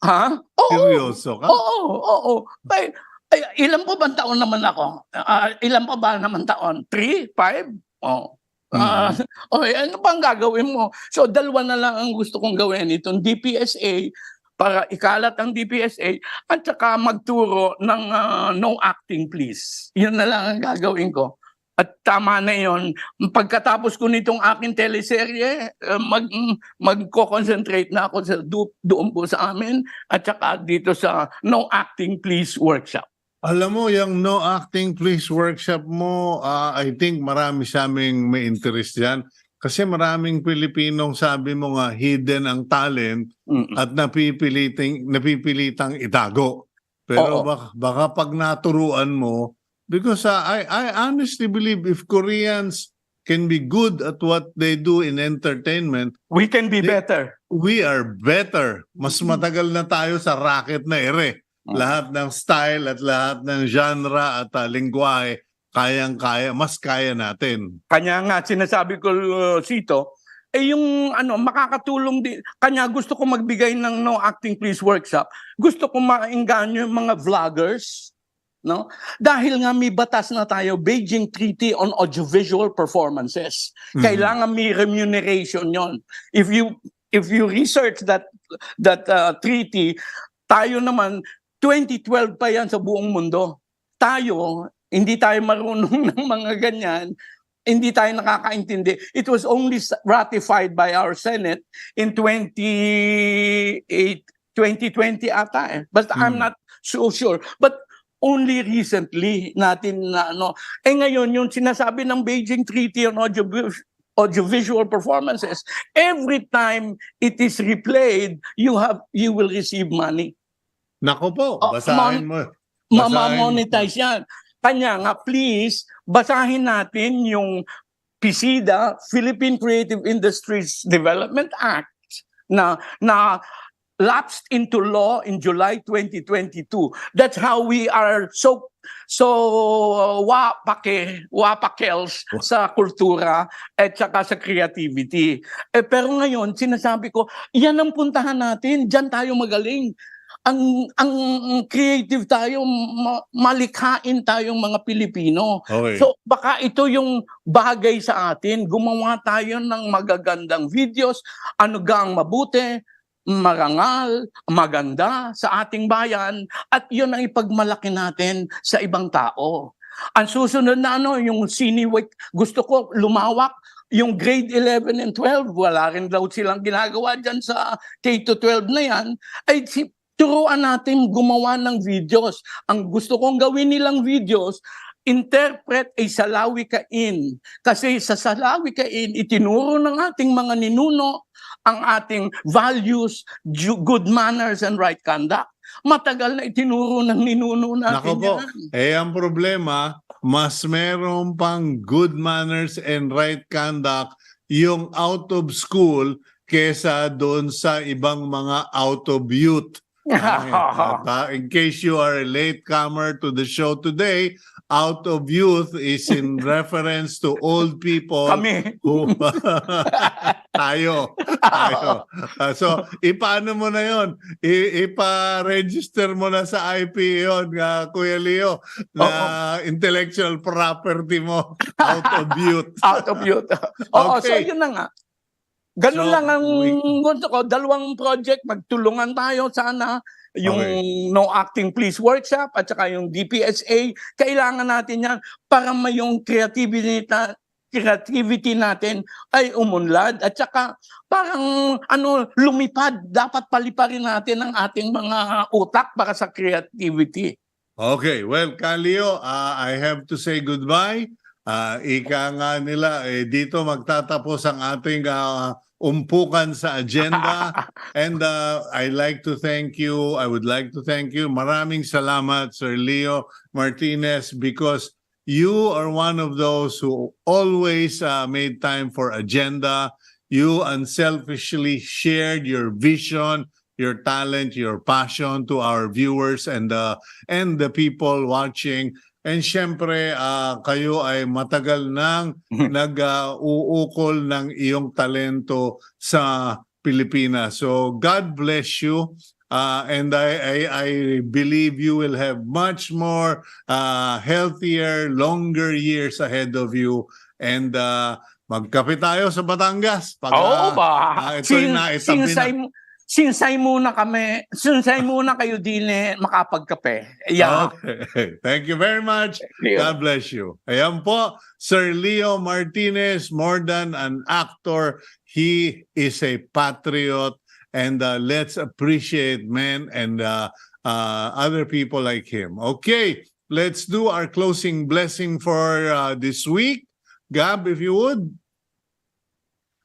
Speaker 6: Ha?
Speaker 1: Seryoso ka?
Speaker 6: Oo. Ay, ilan pa ba taon naman ako? Ilan pa ba naman taon? 3? 5? Ano bang gagawin mo? So, dalawa na lang ang gusto kong gawin. Itong DPSA, para ikalat ang DPSA, at saka magturo ng no acting please. Yun na lang ang gagawin ko. At tama na yun. Pagkatapos ko nitong aking teleserye, magko-concentrate na ako doon po sa amin at saka dito sa no acting please workshop.
Speaker 1: Alam mo, yung no acting please workshop mo, I think marami sa aming may interest dyan. Kasi maraming Pilipinong sabi mo nga hidden ang talent at napipilitang itago. Pero baka pag naturuan mo, because I honestly believe if Koreans can be good at what they do in entertainment,
Speaker 6: we can be better.
Speaker 1: We are better. Mas matagal na tayo sa racket na ere. Lahat ng style at lahat ng genre at lingwahe, kayang-kaya, mas kaya natin.
Speaker 6: Kanya nga, sinasabi ko, Cito, yung makakatulong din. Kanya gusto ko magbigay ng no acting please workshop. Gusto ko maingganyo yung mga vloggers. No? Dahil nga may batas na tayo, Beijing Treaty on Audiovisual Performances. Kailangan may remuneration yon. If you research that treaty, tayo naman, 2012 pa yan sa buong mundo. Tayo, hindi tayo marunong ng mga ganyan.
Speaker 7: hindi tayo nakakaintindi. It was only ratified by our Senate in 2020 ata eh. But I'm not so sure. But only recently natin na ano. Ngayon, yung sinasabi ng Beijing Treaty on audiovisual performances, every time it is replayed, you will receive money.
Speaker 1: Nako po,
Speaker 7: Oh,
Speaker 1: basahin mo.
Speaker 7: Mamamonetize yan. Kanya nga, please, basahin natin yung PICIDA, Philippine Creative Industries Development Act, na lapsed into law in July 2022. That's how we are so wapakels sa kultura at saka sa creativity. Pero ngayon, sinasabi ko, yan ang puntahan natin, diyan tayo magaling. Ang creative tayo, malikhain tayong mga Pilipino.
Speaker 1: Okay.
Speaker 7: So baka ito yung bagay sa atin, gumawa tayo ng magagandang videos, ano gang mabuti, marangal, maganda sa ating bayan, at yun ang ipagmalaki natin sa ibang tao. Ang susunod na yung Cineweek, gusto ko lumawak, yung grade 11 and 12, wala rin daw silang ginagawa dyan sa K-12 na yan, ay turuan natin gumawa ng videos. Ang gusto kong gawin nilang videos, interpret ay salawikain. Kasi sa salawikain, itinuro ng ating mga ninuno ang ating values, good manners, and right conduct. Matagal na itinuro ng ninuno natin.
Speaker 1: Nako po, ang problema, mas meron pang good manners and right conduct yung out of school kesa doon sa ibang mga out of youth. In case you are a latecomer to the show today, out of youth is in reference to old people.
Speaker 7: Kami.
Speaker 1: Who, tayo. So, ipaano mo na yon? Ipa-register mo na sa IP yon, Kuya Leo, na intellectual property mo out of youth.
Speaker 7: Out of youth. Oo,
Speaker 1: Okay.
Speaker 7: so yun na nga. Ganun
Speaker 1: So,
Speaker 7: lang ang gusto ko. Dalawang project, magtulungan tayo sana. Yung No Acting Please Workshop at saka yung DPSA. Kailangan natin yan para may yung creativity natin ay umunlad. At saka parang lumipad. Dapat paliparin natin ang ating mga utak para sa creativity.
Speaker 1: Okay, well, Kaleo, I have to say goodbye. Ika nga nila, dito magtatapos ang ating umpukan sa agenda. And I would like to thank you. Maraming salamat, Sir Leo Martinez, because you are one of those who always made time for agenda. You unselfishly shared your vision, your talent, your passion to our viewers and the people watching. And syempre, kayo ay matagal nang nag-uukol ng iyong talento sa Pilipinas. So God bless you. And I believe you will have much more healthier, longer years ahead of you. And magkape tayo sa Batangas.
Speaker 7: Oo ba?
Speaker 1: Ito'y naitabi na.
Speaker 7: Sinsay muna kayo din makapagkape. Yeah.
Speaker 1: Okay. Thank you very much.
Speaker 7: Leo.
Speaker 1: God bless you. Ayan po, Sir Leo Martinez, more than an actor, he is a patriot, and let's appreciate men and other people like him. Okay, let's do our closing blessing for this week. Gab, if you would.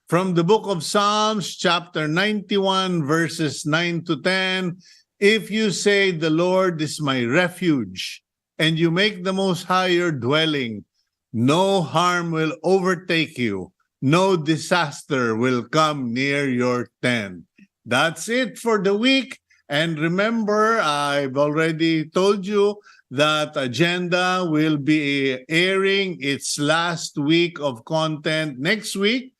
Speaker 1: From the book of Psalms, chapter 91, verses 9 to 10, if you say, the Lord is my refuge, and you make the Most High your dwelling, no harm will overtake you, no disaster will come near your tent. That's it for the week. And remember, I've already told you that Agenda will be airing its last week of content next week,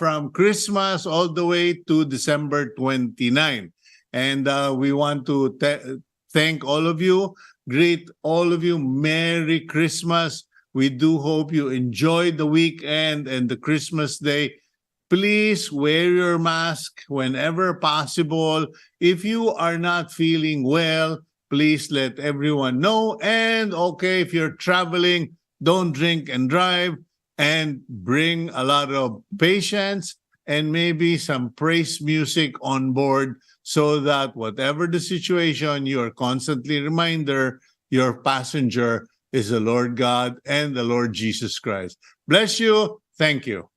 Speaker 1: from Christmas all the way to December 29. And we want to thank all of you, greet all of you, Merry Christmas. We do hope you enjoy the weekend and the Christmas day. Please wear your mask whenever possible. If you are not feeling well, please let everyone know. And okay, if you're traveling, don't drink and drive. and bring a lot of patience and maybe some praise music on board so that whatever the situation, you are constantly reminder your passenger is the Lord God and the Lord Jesus Christ. Bless you. Thank you.